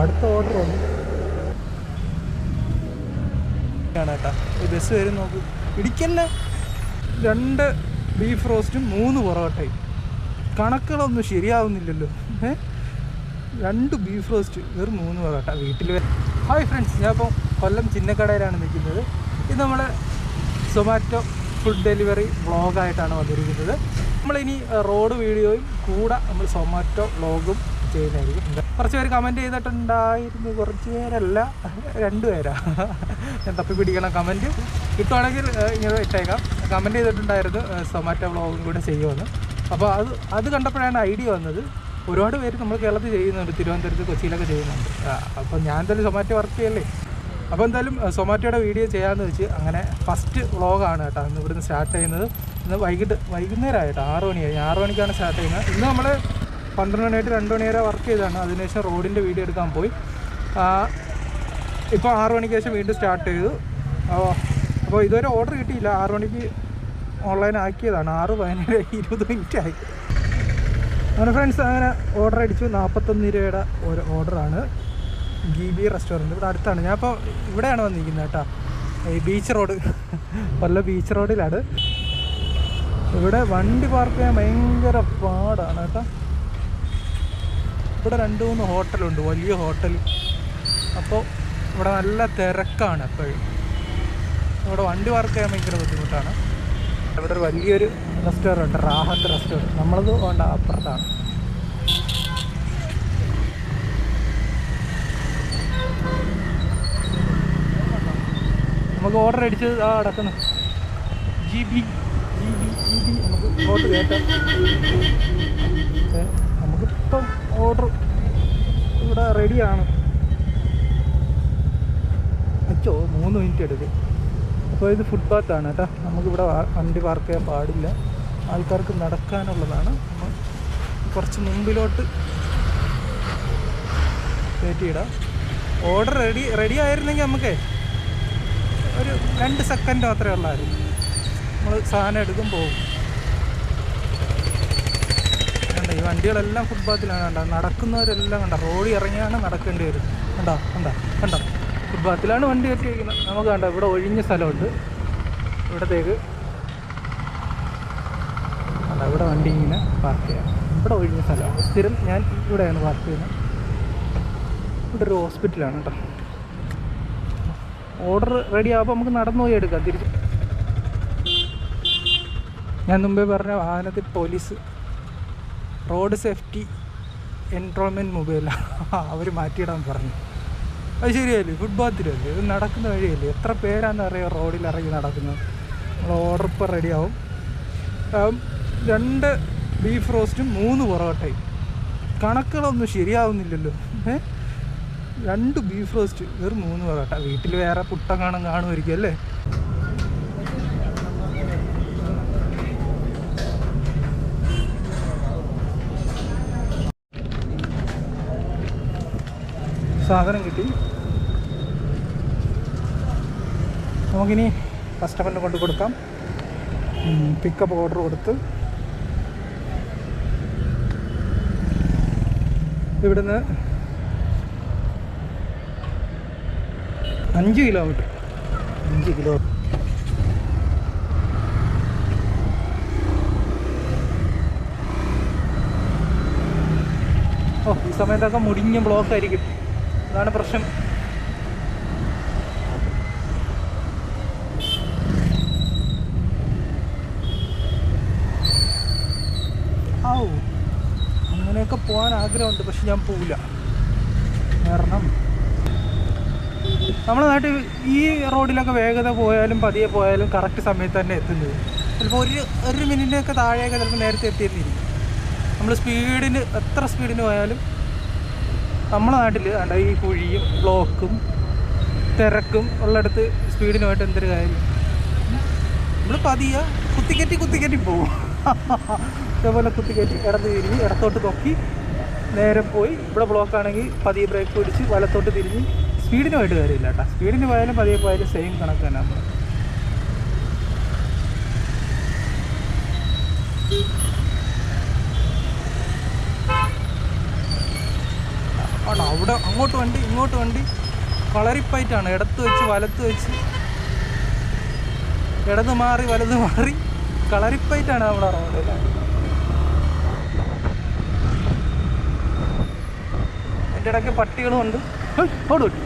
അടുത്ത ഓർഡർ വന്നു കേട്ടാ. ഈ ബസ് വരും നോക്ക്. ഇടിക്കല്ല. 2 ബീഫ് റോസ്റ്റും 3 പൊറോട്ടയും. കണക്കുകളൊന്നും ശരിയാവുന്നില്ലല്ലോ. 2 ബീഫ് റോസ്റ്റ് വെറും 3 പൊറോട്ട വീട്ടിൽ. ഹായ് ഫ്രണ്ട്സ്, ഞാൻ ഇപ്പോൾ കൊല്ലം ചിന്നക്കടയിലാണ് നിൽക്കുന്നത്. ഇത് നമ്മൾ സൊമാറ്റോ ഫുഡ് ഡെലിവറി വ്ളോഗായിട്ടാണ് വന്നിരിക്കുന്നത്. നമ്മളിനി റോഡ് വീഡിയോയും കൂടെ നമ്മൾ സൊമാറ്റോ വ്ളോഗും ചെയ്യുന്നതായിരിക്കും. കുറച്ച് പേര് കമൻറ്റ് ചെയ്തിട്ടുണ്ടായിരുന്നു, കുറച്ച് പേരല്ല 2 പേരാ. ഞാൻ തപ്പി പിടിക്കണം. കമൻറ്റ് കിട്ടുവാണെങ്കിൽ ഇങ്ങനെ ഇട്ടേക്കാം. കമൻറ്റ് ചെയ്തിട്ടുണ്ടായിരുന്നു സൊമാറ്റോ വ്ളോഗും കൂടെ ചെയ്യുമെന്ന്. അപ്പോൾ അത് കണ്ടപ്പോഴാണ് ഐഡിയ വന്നത്. ഒരുപാട് പേര് നമ്മൾ കേരളത്തിൽ ചെയ്യുന്നുണ്ട്, തിരുവനന്തപുരത്ത് കൊച്ചിയിലൊക്കെ ചെയ്യുന്നുണ്ട്. അപ്പോൾ ഞാൻ എന്തായാലും സൊമാറ്റോ വർക്ക് ചെയ്യല്ലേ. അപ്പോൾ എന്തായാലും സൊമാറ്റോയുടെ വീഡിയോ ചെയ്യാമെന്ന് വെച്ച് അങ്ങനെ ഫസ്റ്റ് വ്ളോഗാണ് കേട്ടോ ഇന്ന് ഇവിടുന്ന് സ്റ്റാർട്ട് ചെയ്യുന്നത്. ഇന്ന് വൈകുന്നേരമായിട്ടോ 6 മണിയായി. 6 മണിക്കാണ് സ്റ്റാർട്ട് ചെയ്യുന്നത്. ഇന്ന് നമ്മൾ 12 മണിയായിട്ട് 2 മണി വരെ വർക്ക് ചെയ്തതാണ്. അതിനുശേഷം റോഡിൻ്റെ വീഡിയോ എടുക്കാൻ പോയി. ഇപ്പോൾ 6 മണിക്ക് ശേഷം വീണ്ടും സ്റ്റാർട്ട് ചെയ്തു. അപ്പോൾ ഇതുവരെ ഓർഡർ കിട്ടിയില്ല. 6 മണിക്ക് ഓൺലൈൻ ആക്കിയതാണ്. 6:17 20 മിനിറ്റ് ആയി. അങ്ങനെ ഫ്രണ്ട്സ്, അങ്ങനെ ഓർഡർ അടിച്ചു. 41 രൂപയുടെ ഒരു ഓർഡറാണ്. GB റെസ്റ്റോറൻറ്റ് ഇവിടെ അടുത്താണ്. ഞാൻ ഇപ്പോൾ ഇവിടെയാണ് വന്നിരിക്കുന്നത് കേട്ടോ. ഈ ബീച്ച് റോഡ്, കൊല്ലം ബീച്ച് റോഡിലാണ്. ഇവിടെ വണ്ടി പാർക്ക് ചെയ്യാൻ ഭയങ്കര പാടാണ് കേട്ടോ. ഇവിടെ 2-3 ഹോട്ടലുണ്ട്, വലിയ ഹോട്ടൽ. അപ്പോൾ ഇവിടെ നല്ല തിരക്കാണ് എപ്പോഴും. ഇവിടെ വണ്ടി പാർക്ക് ചെയ്യാൻ ഭയങ്കര ബുദ്ധിമുട്ടാണ്. ഇവിടെ ഒരു വലിയൊരു റെസ്റ്റോറൻറ്റ്, റാഹത്ത് റെസ്റ്റോറൻറ്റ്. നമ്മളത് വേണ്ട അപ്പുറത്താണ്. നമുക്ക് ഓർഡർ അടിച്ചത് അടക്കുന്നു. GB നമുക്ക് ഓർഡർ കേട്ടാം. നമുക്കിപ്പം ഓർഡർ ഇവിടെ റെഡിയാണ്. 3 മിനിറ്റ് എടുക്കും. അപ്പോൾ ഇത് ഫുട്പാത്താണ് കേട്ടോ. നമുക്കിവിടെ വണ്ടി പാർക്ക് ചെയ്യാൻ പാടില്ല. ആൾക്കാർക്ക് നടക്കാനുള്ളതാണ്. കുറച്ച് മുമ്പിലോട്ട് കയറ്റിയിടാം. ഓർഡർ റെഡി ആയിരുന്നെങ്കിൽ നമുക്കേ ഒരു 2 സെക്കൻഡ് മാത്രമേ ഉള്ളായിരുന്നു. നമ്മൾ സാധനം എടുക്കും പോകും. കണ്ട ഈ വണ്ടികളെല്ലാം ഫുട്പാത്തിലാണ്. കണ്ട നടക്കുന്നവരെല്ലാം കണ്ട റോഡിൽ ഇറങ്ങിയാണ് നടക്കേണ്ടി വരും. കണ്ട ഫുട്പാത്തിലാണ് വണ്ടി കയറ്റി വയ്ക്കുന്നത്. നമുക്ക് കണ്ട ഇവിടെ ഒഴിഞ്ഞ സ്ഥലമുണ്ട്. ഇവിടത്തേക്ക് കണ്ട ഇവിടെ വണ്ടി ഇങ്ങനെ പാർക്ക് ചെയ്യാം. ഇവിടെ ഒഴിഞ്ഞ സ്ഥലമാണ്. സ്ഥിരം ഞാൻ ഇവിടെയാണ് പാർക്ക് ചെയ്യുന്നത്. ഇവിടെ ഒരു ഹോസ്പിറ്റലാണ് കേട്ടോ. ഓർഡർ റെഡി ആകുമ്പോൾ നമുക്ക് നടന്നു പോയി എടുക്കാം തിരിച്ച്. ഞാൻ മുമ്പേ പറഞ്ഞ വാഹനത്തിൽ police road safety enrolment mobile അവർ മാറ്റിയിടാൻ പറഞ്ഞു. അത് ശരിയല്ലേ? ഫുട്പാത്തിലല്ലേ, ഇത് നടക്കുന്ന വഴിയല്ലേ. എത്ര പേരാണെന്ന് അറിയാം റോഡിൽ ഇറങ്ങി നടക്കുന്നത്. നമ്മൾ ഓർഡർ ഇപ്പോൾ റെഡിയാവും. 2 ബീഫ് റോസ്റ്റും 3 പൊറോട്ടയും. കണക്കുകളൊന്നും ശരിയാവുന്നില്ലല്ലോ. 2 ബീഫ് റോസ്റ്റ് വെറും 3 പൊറോട്ട. വീട്ടിൽ വേറെ പുട്ടം കാണുമായിരിക്കും അല്ലേ. സാധനം കിട്ടി. നമുക്കിനി കസ്റ്റമറിന് കൊണ്ട് കൊടുക്കാം. പിക്കപ്പ് ഓർഡർ കൊടുത്ത് ഇവിടുന്ന് 5 കിലോമീറ്റർ. ഈ സമയത്തൊക്കെ മുടിഞ്ഞ ബ്ലോക്ക് ആയിരിക്കും. അതാണ് പ്രശ്നം. അങ്ങനെയൊക്കെ പോകാൻ ആഗ്രഹമുണ്ട്, പക്ഷെ ഞാൻ പോവില്ല. കാരണം നമ്മുടെ നാട്ടിൽ ഈ റോഡിലൊക്കെ വേഗത പോയാലും പതിയെ പോയാലും കറക്റ്റ് സമയത്ത് തന്നെ എത്തുന്നത്. ചിലപ്പോൾ ഒരു മിനിറ്റിനൊക്കെ താഴെയൊക്കെ ചിലപ്പോൾ നേരത്തെ എത്തിയെന്നിരിക്കും. നമ്മൾ എത്ര സ്പീഡിന് പോയാലും നമ്മുടെ നാട്ടിൽ അണ്ട ഈ കുഴിയും ബ്ലോക്കും തിരക്കും ഉള്ളിടത്ത് സ്പീഡിന് പോയിട്ട് എന്തൊരു കാര്യം. നമ്മൾ പതിയെ കുത്തിക്കറ്റി പോകും. ഇതേപോലെ കുത്തിക്കറ്റി ഇടത്തോട്ട് നോക്കി നേരെ പോയി. ഇവിടെ ബ്ലോക്കാണെങ്കിൽ പതിയെ ബ്രേക്ക് പിടിച്ച് വലത്തോട്ട് തിരിഞ്ഞ് സ്പീഡിന് പോയിട്ട് കാര്യമില്ല കേട്ടോ. സ്പീഡിന് പോയാലും പതിയെ പോയാലും സെയിം കണക്ക് തന്നെ നമ്മൾ. ആണോ അവിടെ അങ്ങോട്ട് വണ്ടി ഇങ്ങോട്ട് വണ്ടി കളറിപ്പായിട്ടാണ്. ഇടത്ത് വെച്ച് വലത്ത് വെച്ച് ഇടത് മാറി വലത് മാറി കളറിപ്പായിട്ടാണ് നമ്മുടെ റോഡ്. എൻ്റെ ഇടയ്ക്ക് പട്ടികളും ഉണ്ട്. ഓട് പറ്റി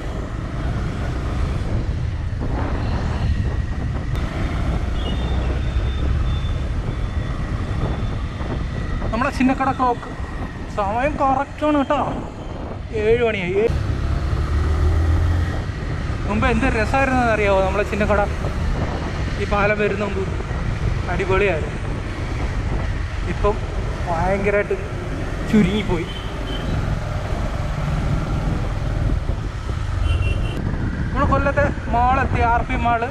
നമ്മളെ ചിന്നക്കട ക്ലോക്ക് സമയം കറക്റ്റാണ് കേട്ടോ. 7 മണിയായി. മുമ്പ് എന്ത് രസമായിരുന്നെന്ന് അറിയാമോ നമ്മളെ ചിന്നക്കട? ഈ പാലം വരുന്ന മുമ്പ് അടിപൊളിയായിരുന്നു. ഇപ്പം ഭയങ്കരമായിട്ട് ചുരുങ്ങിപ്പോയി. നമ്മൾ കൊല്ലത്തെ മാളെത്തി, RP മാള്.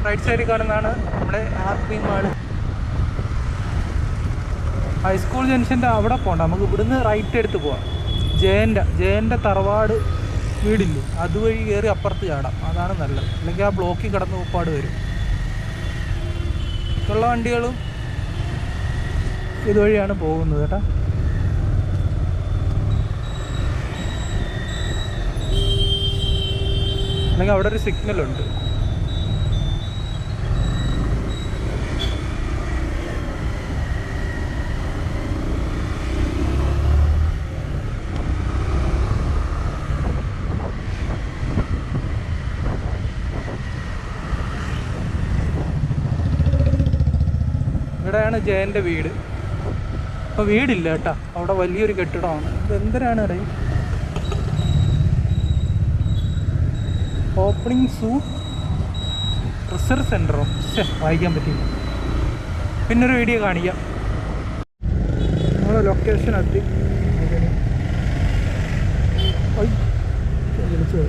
റൈറ്റ് സൈഡിൽ കാണുന്നതാണ് നമ്മുടെ RP മാള്. ഹൈസ്കൂൾ ജംഗ്ഷൻ്റെ അവിടെ പോകണ്ട, നമുക്ക് ഇവിടുന്ന് റൈറ്റ് എടുത്ത് പോവാം. ജയൻ്റെ തറവാട് വീടില്ലേ, അതുവഴി കയറി അപ്പുറത്ത് ചാടാം, അതാണ് നല്ലത്. അല്ലെങ്കിൽ ആ ബ്ലോക്കിൽ കിടന്ന് ഉപ്പാട് വരും. ഉള്ള വണ്ടികളും ഇതുവഴിയാണ് പോകുന്നത് കേട്ടോ. അല്ലെങ്കിൽ അവിടെ ഒരു സിഗ്നലുണ്ട്. ഇവിടെയാണ് ജയൻ്റെ വീട്. അപ്പോൾ വീടില്ല കേട്ടോ, അവിടെ വലിയൊരു കെട്ടിടമാണ്. ഇത് എന്തിനാണ് അറിയാം? ഓപ്പണിംഗ് സൂൺ റിസർച്ച് സെൻ്ററോ? വായിക്കാൻ പറ്റില്ല, പിന്നൊരു വീഡിയോ കാണിക്കാം. നമ്മൾ ലൊക്കേഷൻ എത്തി. വിളിച്ചു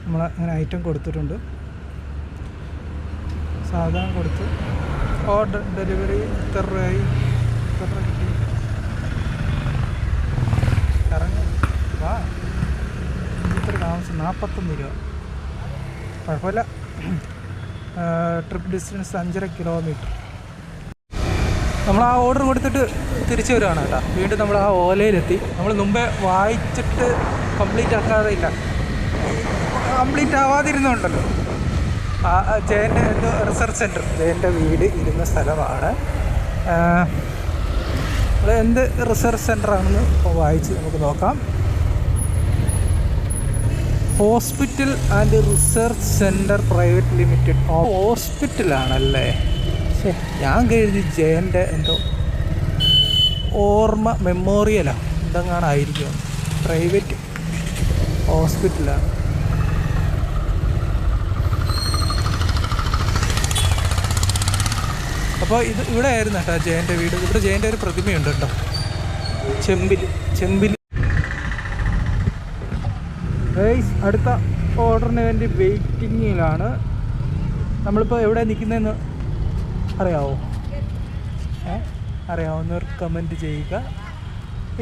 നമ്മൾ അങ്ങനെ ഐറ്റം കൊടുത്തിട്ടുണ്ട്. സാധാരണ കൊടുത്ത് ഓർഡർ ഡെലിവറി എത്ര രൂപയായി? ഇറങ്ങി വാ. ഇത്ര താമസം 41 രൂപ. കുഴപ്പമില്ല. Trip distance 5.5 kilometre. നമ്മൾ ആ ഓർഡർ കൊടുത്തിട്ട് തിരിച്ചു വരുവാണ് കേട്ടോ. വീണ്ടും നമ്മൾ ആ ഓലയിലെത്തി. നമ്മൾ മുമ്പേ വായിച്ചിട്ട് കംപ്ലീറ്റ് ആക്കാതെ ഇല്ല, കംപ്ലീറ്റ് ആവാതിരുന്നുണ്ടല്ലോ. ജയൻ്റെ എന്തോ റിസർച്ച് സെൻറ്റർ, ജയൻ്റെ വീട് ഇരുന്ന സ്ഥലമാണ്. അത് എന്ത് റിസർച്ച് സെൻ്ററാണെന്ന് ഇപ്പോൾ വായിച്ച് നമുക്ക് നോക്കാം. Hospital and research centre private limited. ഹോസ്പിറ്റലാണല്ലേ? ഞാൻ കരുതി ജയൻ്റെ എന്തോ ഓർമ്മ മെമ്മോറിയലാണ്, എന്തെങ്ങാണായിരിക്കും. പ്രൈവറ്റ് ഹോസ്പിറ്റലാണ്. അപ്പോൾ ഇവിടെ ആയിരുന്നു കേട്ടോ ജയൻ്റെ വീട്. ഇവിടെ ജയൻ്റെ ഒരു പ്രതിമയുണ്ട് കേട്ടോ, ചെമ്പിൽ. അടുത്ത ഓർഡറിന് വേണ്ടി വെയിറ്റിങ്ങിലാണ്. നമ്മളിപ്പോൾ എവിടെ നിൽക്കുന്നതെന്ന് അറിയാവോ? അറിയാവുന്നവർ കമൻറ്റ് ചെയ്യുക.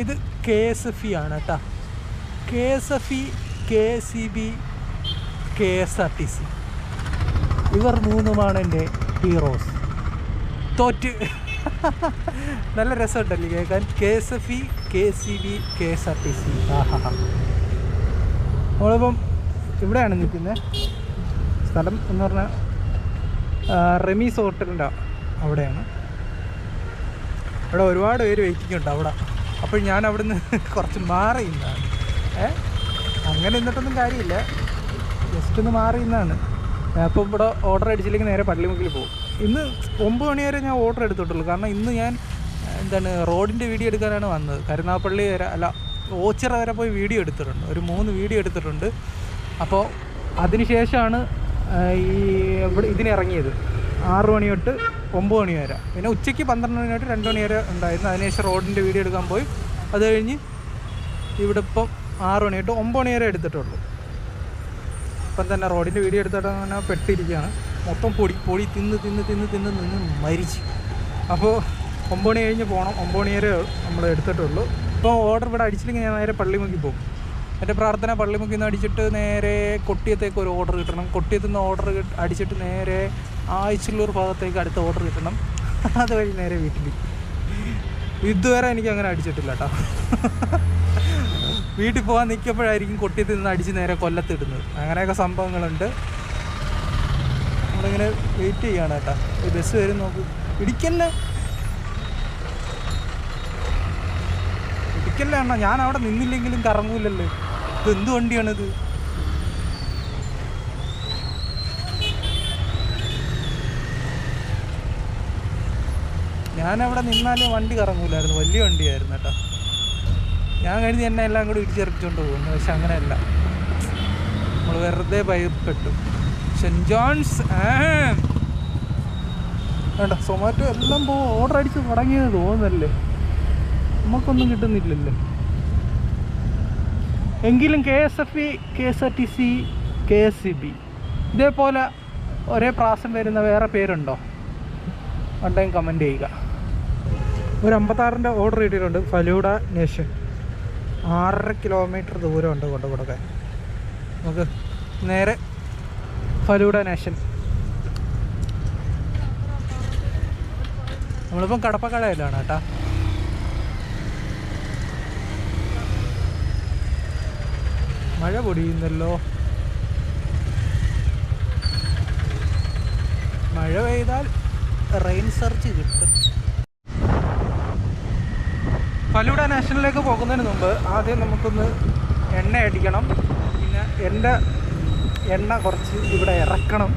ഇത് KSFE ആണ് കേട്ടോ. KSFE, KSEB, KSRTC, ഇവർ മൂന്നുമാണ് എൻ്റെ ഹീറോസ്. തോറ്റ് നല്ല രസമുണ്ടല്ലേ കേൾക്കാൻ? KSFE, KSEB, KSRTC. നമ്മളിപ്പം ഇവിടെയാണ് നിൽക്കുന്നത്. സ്ഥലം എന്ന് പറഞ്ഞാൽ റെമീസ് ഹോട്ടലിൻ്റെ അവിടെയാണ്. അവിടെ ഒരുപാട് പേര് വെയിറ്റിംഗ് ഉണ്ട് അവിടെ. അപ്പോൾ ഞാൻ അവിടുന്ന് കുറച്ച് മാറി നിന്നാണ്. അങ്ങനെ നിന്നിട്ടൊന്നും കാര്യമില്ല, ജസ്റ്റ് ഒന്ന് മാറി നിന്നാണ്. അപ്പോൾ ഇവിടെ ഓർഡർ അടിച്ചില്ലെങ്കിൽ നേരെ പള്ളിമുക്കിൽ പോകും. ഇന്ന് 9 മണി വരെ ഞാൻ ഓർഡർ എടുത്തിട്ടുള്ളൂ. കാരണം ഇന്ന് ഞാൻ റോഡിൻ്റെ വീഡിയോ എടുക്കാനാണ് വന്നത്. കരുനാഗപ്പള്ളി വരെ അല്ല, ഓച്ചിറ വരെ പോയി വീഡിയോ എടുത്തിട്ടുണ്ട്. ഒരു 3 വീഡിയോ എടുത്തിട്ടുണ്ട്. അപ്പോൾ അതിന് ശേഷമാണ് ഇവിടെ ഇതിനിറങ്ങിയത്. 6 മണി തൊട്ട് 9 മണി വരെ. പിന്നെ ഉച്ചയ്ക്ക് 12 മണി തൊട്ട് 2 മണി വരെ ഉണ്ടായിരുന്നു. അതിനുശേഷം റോഡിൻ്റെ വീഡിയോ എടുക്കാൻ പോയി. അത് കഴിഞ്ഞ് ഇവിടെ ഇപ്പം 6 മണി തൊട്ട് 9 മണി വരെ എടുത്തിട്ടുള്ളൂ. ഇപ്പം തന്നെ റോഡിൻ്റെ വീഡിയോ എടുത്തിട്ട് തന്നെ പെട്ടിരിക്കുകയാണ്. മൊത്തം പൊടി തിന്ന് മരിച്ചു. അപ്പോൾ 9 മണി കഴിഞ്ഞ് പോകണം. 9 മണി വരെ നമ്മൾ എടുത്തിട്ടുള്ളൂ. ഇപ്പോൾ ഓർഡർ ഇവിടെ അടിച്ചില്ലെങ്കിൽ ഞാൻ നേരെ പള്ളിമുക്കി പോകും. എൻ്റെ പ്രാർത്ഥന പള്ളിമുക്കിൽ നിന്ന് അടിച്ചിട്ട് നേരെ കൊട്ടിയത്തേക്ക് ഒരു ഓർഡർ കിട്ടണം. കൊട്ടിയത്തു നിന്ന് ഓർഡർ അടിച്ചിട്ട് നേരെ ആയിച്ചുള്ളൂർ ഭാഗത്തേക്ക് അടുത്ത ഓർഡർ കിട്ടണം. അതുവഴി നേരെ വീട്ടിൽ. ഇതുവരെ എനിക്ക് അങ്ങനെ അടിച്ചിട്ടില്ല കേട്ടോ. വീട്ടിൽ പോകാൻ നിൽക്കുമ്പോഴായിരിക്കും കൊട്ടിയത്തിൽ നിന്ന് അടിച്ച് നേരെ കൊല്ലത്തിടുന്നത്. അങ്ങനെയൊക്കെ സംഭവങ്ങളുണ്ട്. നമ്മളിങ്ങനെ വെയിറ്റ് ചെയ്യാണ് കേട്ടോ. ഈ ബസ് വരും നോക്ക്. ഇടിക്കല്ലേ അണ്ണാ, ഞാൻ അവിടെ നിന്നില്ലെങ്കിലും കറങ്ങൂലല്ലോ. ഇത് എന്ത് വണ്ടിയാണിത്? ഞാനവിടെ നിന്നാലും വണ്ടി കറങ്ങൂലായിരുന്നു. വലിയ വണ്ടിയായിരുന്നു കേട്ടോ. ഞാൻ കരുതി എന്നെ എല്ലാം കൂടി ഇടിച്ചെറിച്ചുകൊണ്ട് പോകുന്നു. പക്ഷെ അങ്ങനെയല്ല, നമ്മൾ വെറുതെ ഭയപ്പെട്ടു. സെൻറ്റ് ജോൺസ് വേണ്ട, സൊമാറ്റോ എല്ലാം ഓർഡർ അടിച്ച് തുടങ്ങിയത് തോന്നുന്നല്ലേ. നമുക്കൊന്നും കിട്ടുന്നില്ലല്ലോ. എങ്കിലും KSFE, KSRTC, KSEB ഇതേപോലെ ഒരേ പ്രാസം വരുന്ന വേറെ പേരുണ്ടോ? ഉണ്ടെങ്കിൽ കമൻറ്റ് ചെയ്യുക. ഒരു 56-ൻ്റെ ഓർഡർ കിട്ടിയിട്ടുണ്ട്. ഫലൂഡ നേഷൻ. 6.5 കിലോമീറ്റർ ദൂരമുണ്ട് കൊണ്ട് കൊടുക്കാൻ. നമുക്ക് നേരെ ഫലൂഡ നേഷൻ. നമ്മളിപ്പം കടപ്പക്കടയിലാണ് കേട്ടോ. മഴ പൊടിയുന്നല്ലോ. മഴ പെയ്താൽ റെയിൻ സർജ് കിട്ടും. ഫലൂഡ നാഷണലിലേക്ക് പോകുന്നതിന് മുമ്പ് ആദ്യം നമുക്കൊന്ന് എണ്ണ അടിക്കണം. പിന്നെ എൻ്റെ എണ്ണ കുറച്ച് ഇവിടെ ഇറക്കണം.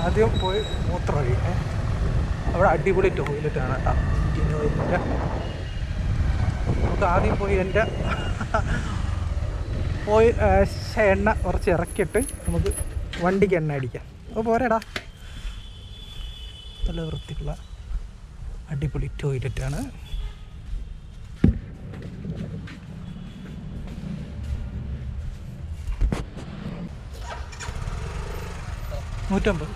ആദ്യം പോയി മൂത്രം ഒഴിക്കേ. അവിടെ അടിപൊളി ടോയ്ലറ്റാണ് കേട്ടോ, ഇന്ത്യൻ ടോയ്ലറ്റ്. നമുക്ക് ആദ്യം പോയി എൻ്റെ എണ്ണ കുറച്ച് ഇറക്കിയിട്ട് നമുക്ക് വണ്ടിക്ക് എണ്ണ അടിക്കാം. അപ്പോൾ പോരെടാ. നല്ല വൃത്തിയുള്ള അടിപൊളി ടോയ്ലറ്റാണ്. $150.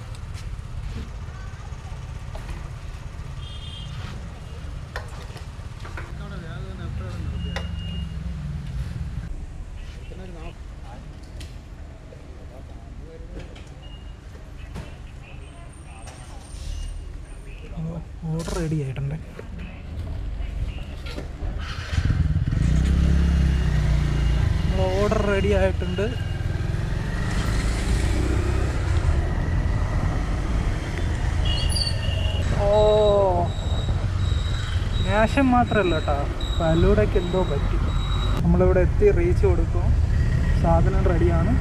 ഓർഡർ റെഡി ആയിട്ടുണ്ട്. ഓർഡർ റെഡി ആയിട്ടുണ്ട്. നാഷൻ മാത്രമല്ല കേട്ടോ, ഫലൂഡയ്ക്ക് എന്തോ പറ്റി. നമ്മളിവിടെ എത്തി റീച്ച് കൊടുക്കും. സാധനം റെഡിയാണ്.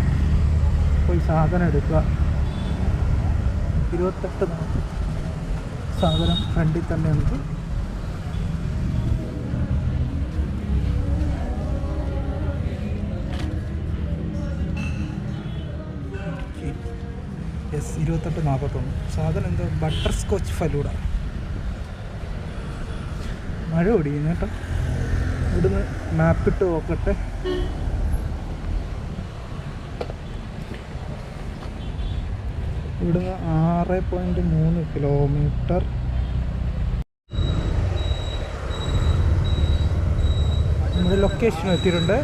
പോയി സാധനം എടുക്കുക. 28 സാധനം ഫ്രണ്ടിൽ തന്നെ ഉണ്ട്. യെസ്, 28:41. സാധനം എന്തോ ബട്ടർ സ്കോച്ച് ഫലൂഡ. മഴ ഓടിക്കുന്നു കേട്ടോ. ഇവിടുന്ന് മാപ്പിട്ട് നോക്കട്ടെ. ഇവിടുന്ന് 6.3 കിലോമീറ്റർ. നമ്മുടെ ലൊക്കേഷൻ എത്തിയിട്ടുണ്ട്.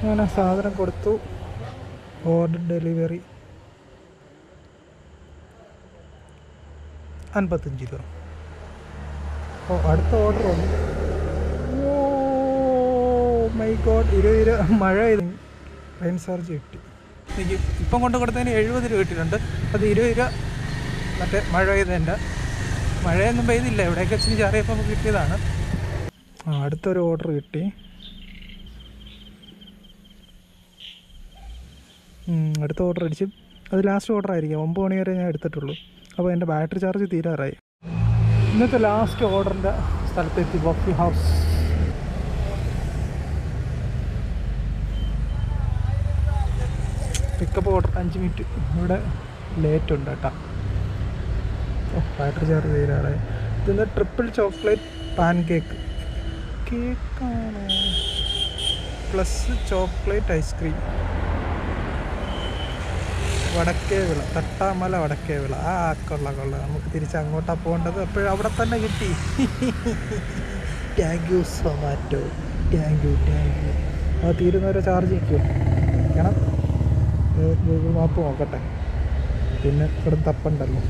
ഞാൻ ആ സാധനം കൊടുത്തു. ഓർഡർ ഡെലിവറി 55 രൂപ. ഓ, അടുത്ത ഓർഡർ വന്നു. ഓ മൈ ഗോഡ്, 20 രൂപ. മഴ റെയിൻ ചാർജ് കിട്ടി. എനിക്ക് ഇപ്പം കൊണ്ട് കൊടുത്തതിന് 70 രൂപ കിട്ടിയിട്ടുണ്ട്. അത് 20 രൂപ മറ്റേ മഴ പെയ്തതിൻ്റെ. മഴയൊന്നും പെയ്തില്ല, ഇവിടെയൊക്കെ ഇച്ചിരി ചാറിയപ്പോൾ നമുക്ക് കിട്ടിയതാണ്. അടുത്തൊരു ഓർഡർ കിട്ടി. അടുത്ത ഓർഡർ അടിച്ച് അത് ലാസ്റ്റ് ഓർഡർ ആയിരിക്കും. 9 മണി വരെ ഞാൻ എടുത്തിട്ടുള്ളൂ. അപ്പോൾ എൻ്റെ ബാറ്ററി ചാർജ് തീരാറായി. ഇന്നത്തെ ലാസ്റ്റ് ഓർഡറിൻ്റെ സ്ഥലത്തെത്തി. Coffee house. Pickup order 5 minute. ഇവിടെ ലേറ്റ് ഉണ്ട് കേട്ടോ. ബാറ്ററി ചാർജ് തീരാറായി. ഇതിന്ന് ട്രിപ്പിൾ ചോക്ലേറ്റ് പാൻ കേക്കാണ് plus chocolate ice cream. Vadakkevila, Thattamala Vadakkevila. കൊള്ള നമുക്ക് തിരിച്ച് അങ്ങോട്ടാണ് പോകേണ്ടത്. അപ്പോഴും അവിടെ തന്നെ കിട്ടി. Thank you Zomato, thank you. അത് തീരുന്നവരെ ചാർജ് ചെയ്യിക്കും വേണം. ഗൂഗിൾ മാപ്പ് നോക്കട്ടെ, പിന്നെ ഇവിടെ തപ്പണ്ടല്ലോ.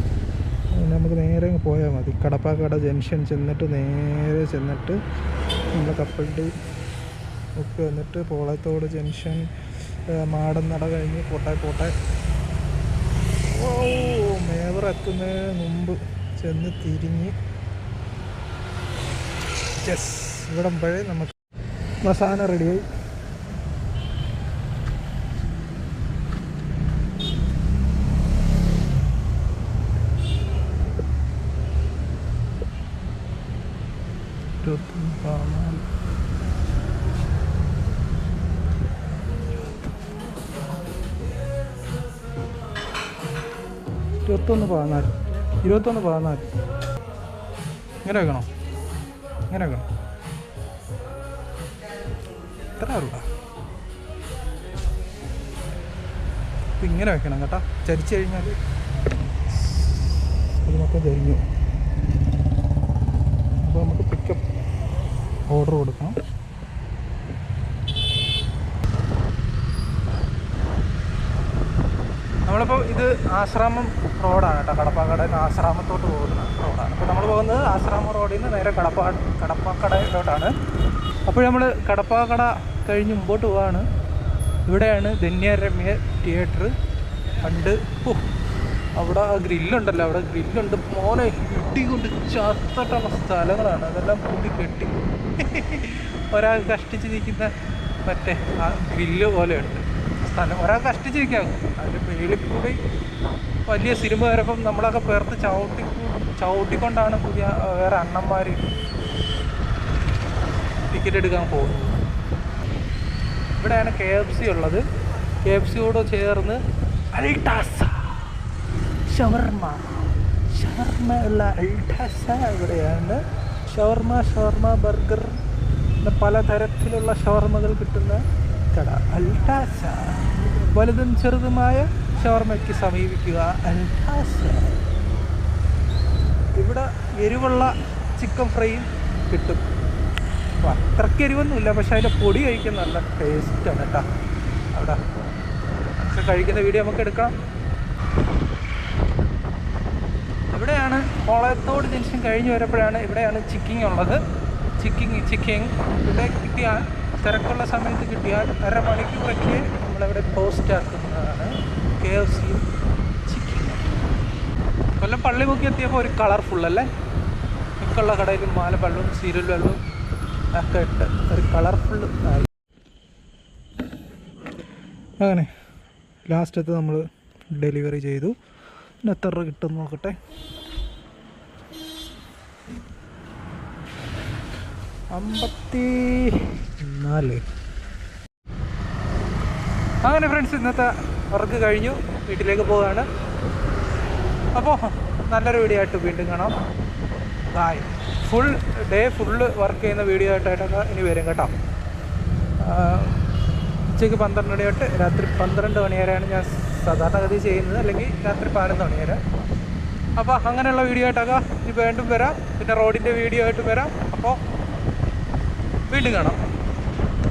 നമുക്ക് നേരെ പോയാൽ മതി. കടപ്പാക്കട ജംഗ്ഷൻ ചെന്നിട്ട് നേരെ ചെന്നിട്ട് നമ്മൾ കപ്പലണ്ടി ഒക്കെ വന്നിട്ട് പോളത്തോട് ജംഗ്ഷൻ, മാടൻ നട കഴിഞ്ഞ് പോട്ടെ. മേവർ എത്തുന്നതിന് മുമ്പ് ചെന്ന് തിരിഞ്ഞ് ഇവിടുമ്പോഴേ നമുക്ക് മസാല റെഡിയായി. ഇരുപത്തൊന്ന് 14 ഇങ്ങനെ വെക്കണം. എത്ര രൂപ ഇങ്ങനെ വെക്കണം കേട്ടോ. ചരിച്ചു കഴിഞ്ഞാൽ അത് മൊത്തം ചരിഞ്ഞു. അപ്പോൾ നമുക്ക് പിക്കപ്പ് ഓർഡർ കൊടുക്കണം. നമ്മളിപ്പോൾ ഇത് ആശ്രാമം റോഡാണ് കേട്ടോ. കടപ്പാക്കടയിൽ നിന്ന് ആശ്രാമത്തോട്ട് പോകുന്ന റോഡാണ്. അപ്പോൾ നമ്മൾ പോകുന്നത് ആശ്രാമം റോഡിൽ നിന്ന് നേരെ കടപ്പാക്കടയിലോട്ടാണ്. അപ്പോൾ നമ്മൾ കടപ്പാക്കട കഴിഞ്ഞ് മുമ്പോട്ട് പോവാണ്. ഇവിടെയാണ് ധന്യരമ്യ തിയേറ്റർ. പണ്ട് അവിടെ ആ ഗ്രില്ലുണ്ടല്ലോ, അവിടെ ഗ്രില്ലുണ്ട് മോനെ, ഇടികൊണ്ട് ചത്തിട്ടുള്ള സ്ഥലങ്ങളാണ്. അതെല്ലാം കൂടി കെട്ടി ഒരാൾ കഷ്ടിച്ച് നിൽക്കുന്ന മറ്റേ ആ ഗ്രില്ല് പോലെയുണ്ട് സ്ഥലം. ഒരാൾ കഷ്ടിച്ച് നിൽക്കാം. അതിൻ്റെ പേരിൽ കൂടി വലിയ സിനിമ വരുമ്പം നമ്മളൊക്കെ പേർത്ത് ചവിട്ടിക്കൊണ്ടാണ് പുതിയ വേറെ അണ്ണന്മാർ ടിക്കറ്റ് എടുക്കാൻ പോകുന്നത്. ഇവിടെയാണ് KFC ഉള്ളത്. KFCയോട് ചേർന്ന് അൽട്ടാസ ഷവർമ ഉള്ള അൽട്ടാസ ഇവിടെയാണ്. ഷവർമ ബർഗർ പലതരത്തിലുള്ള ഷവർമകൾ കിട്ടുന്ന കട അൽട്ടാസ. വലുതും ചെറുതുമായ ഷവർമയ്ക്ക് സമീപിക്കുക അൽട്ടാസ. ഇവിടെ എരിവുള്ള ചിക്കൻ ഫ്രൈയും കിട്ടും. അപ്പോൾ അത്രയ്ക്ക് എരിവൊന്നുമില്ല, പക്ഷേ അതിൻ്റെ പൊടി കഴിക്കാൻ നല്ല ടേസ്റ്റാണ് കേട്ടോ. അവിടെ പക്ഷെ കഴിക്കുന്ന വീഡിയോ നമുക്ക് എടുക്കാം. ഇവിടെയാണ് കോളത്തോട് ജംഗ്ഷൻ കഴിഞ്ഞ് വരുമ്പോഴാണ് ഇവിടെയാണ് ചിക്കിങ് ഉള്ളത്. ചിക്കിങ് ഇവിടെ കിട്ടിയാൽ, തിരക്കുള്ള സമയത്ത് കിട്ടിയാൽ അരമണിക്കൂറൊക്കെ നമ്മളിവിടെ പോസ്റ്റ് ആക്കുന്നതാണ് KFCയും ചിക്കിങ്ങും. കൊല്ലം പള്ളിമുക്കി എത്തിയപ്പോൾ ഒരു കളർഫുള്ളല്ലേ, മിക്കുള്ള കടയിലും മാല വെള്ളവും സീരിയൽ വെള്ളവും ഒക്കെ ഇട്ട് ഒരു കളർഫുൾ ആയി. അങ്ങനെ ലാസ്റ്റത്തെ നമ്മൾ ഡെലിവറി ചെയ്തു. പിന്നെ എത്ര രൂപ കിട്ടും നോക്കട്ടെ. 54. അങ്ങനെ ഫ്രണ്ട്സ്, ഇന്നത്തെ വർക്ക് കഴിഞ്ഞു, വീട്ടിലേക്ക് പോവുകയാണ്. അപ്പോൾ നല്ലൊരു വീഡിയോ ആയിട്ട് വീണ്ടും കാണാം. ബായ്. ഫുൾ വർക്ക് ചെയ്യുന്ന വീഡിയോ ആയിട്ടൊക്കെ ഇനി വരും കേട്ടോ. ഉച്ചയ്ക്ക് 12 മണി തൊട്ട് രാത്രി 12 മണി വരെയാണ് ഞാൻ സാധാരണഗതി ചെയ്യുന്നത്, അല്ലെങ്കിൽ രാത്രി 11 മണി വരെ. അപ്പോൾ അങ്ങനെയുള്ള വീഡിയോ ആയിട്ടൊക്കെ ഇനി വീണ്ടും വരാം. പിന്നെ റോഡിൻ്റെ വീഡിയോ ആയിട്ട് വരാം. അപ്പോൾ വീണ്ടും കാണാം.